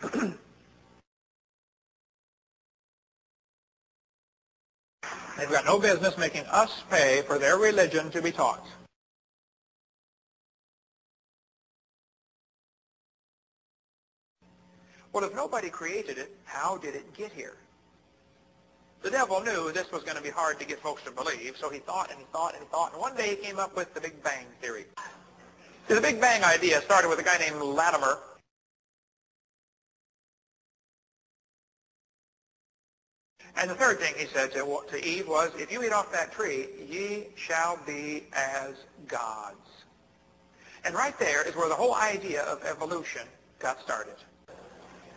They've got no business making us pay for their religion to be taught. Well, if nobody created it, how did it get here? The devil knew this was going to be hard to get folks to believe, so he thought and he thought and he thought, and one day he came up with the Big Bang Theory. See, the Big Bang idea started with a guy named Latimer. And the third thing he said to Eve was, if you eat off that tree, ye shall be as gods. And right there is where the whole idea of evolution got started.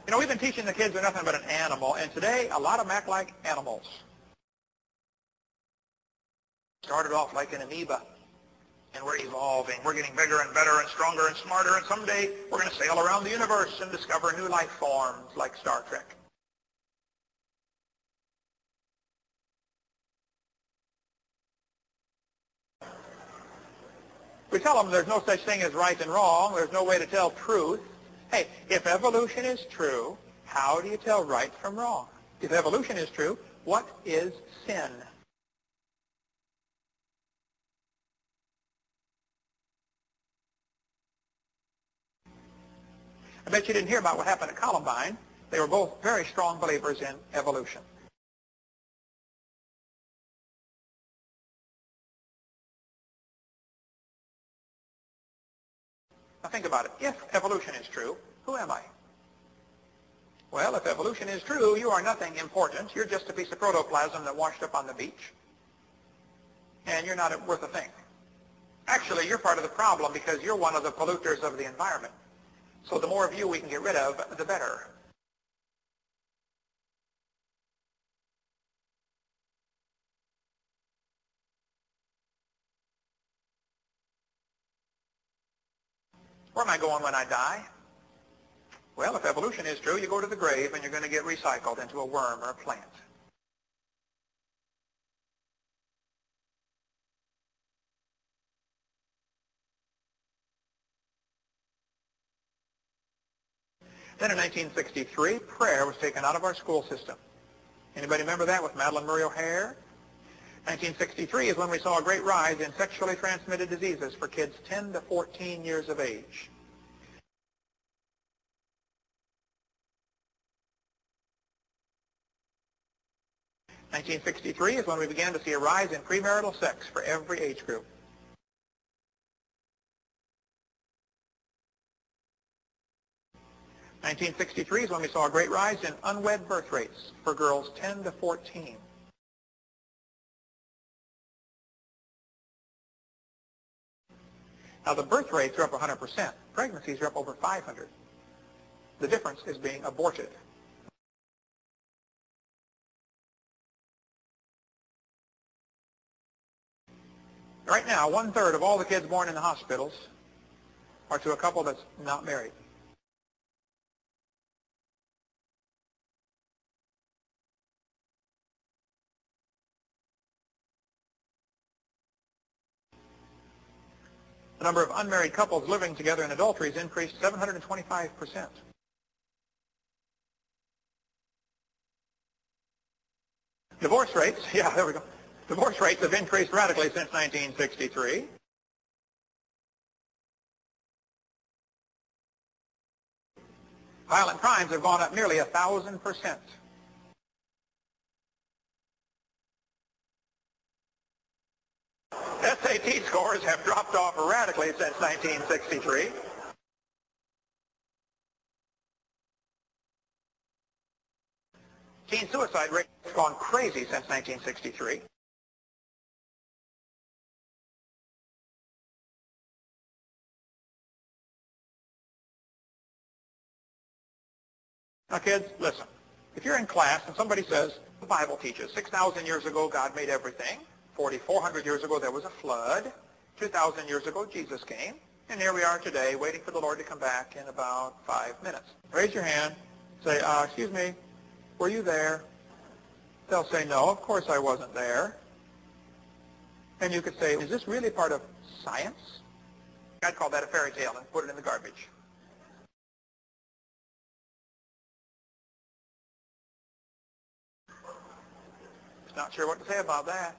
You know, we've been teaching the kids they're nothing but an animal, and today a lot of them act like animals. Started off like an amoeba, and we're evolving. We're getting bigger and better and stronger and smarter, and someday we're going to sail around the universe and discover new life forms like Star Trek. We tell them there's no such thing as right and wrong. There's no way to tell truth. Hey, if evolution is true, how do you tell right from wrong? If evolution is true, what is sin? I bet you didn't hear about what happened at Columbine. They were both very strong believers in evolution. Now think about it. If evolution is true, who am I? Well, if evolution is true, you are nothing important. You're just a piece of protoplasm that washed up on the beach. And you're not worth a thing. Actually, you're part of the problem because you're one of the polluters of the environment. So the more of you we can get rid of, the better. Where am I going when I die? Well, if evolution is true, you go to the grave and you're going to get recycled into a worm or a plant. Then in 1963, prayer was taken out of our school system. Anybody remember that with Madeleine Murray O'Hair? 1963 is when we saw a great rise in sexually transmitted diseases for kids 10 to 14 years of age. (1963) is when we began to see a rise in premarital sex for every age group. (1963) is when we saw a great rise in unwed birth rates for girls 10 to 14. Now, the birth rates are up 100%. Pregnancies are up over 500. The difference is being aborted. Right now, 1/3 of all the kids born in the hospitals are to a couple that's not married. The number of unmarried couples living together in adultery has increased 725%. Divorce rates, yeah, there we go. Divorce rates have increased radically since 1963. Violent crimes have gone up nearly 1,000%. SAT scores have dropped off radically since 1963. Teen suicide rate has gone crazy since 1963. Now, kids, listen. If you're in class and somebody says, the Bible teaches 6,000 years ago God made everything, 4,400 years ago there was a flood, 2,000 years ago Jesus came, and here we are today waiting for the Lord to come back in about 5 minutes. Raise your hand. Say, excuse me, were you there? They'll say, no, of course I wasn't there. And you could say, is this really part of science? I'd call that a fairy tale and put it in the garbage. Not sure what to say about that.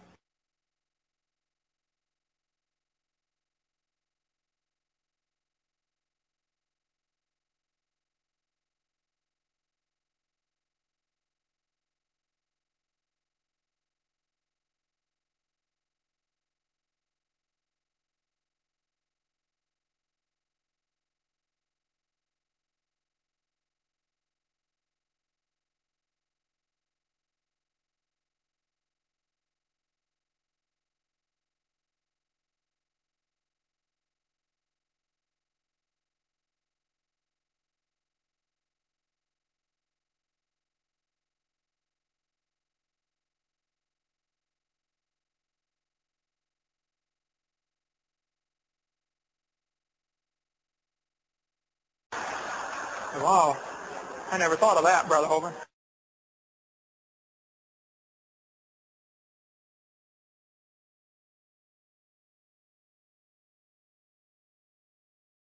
Wow. I never thought of that, Brother Hovind.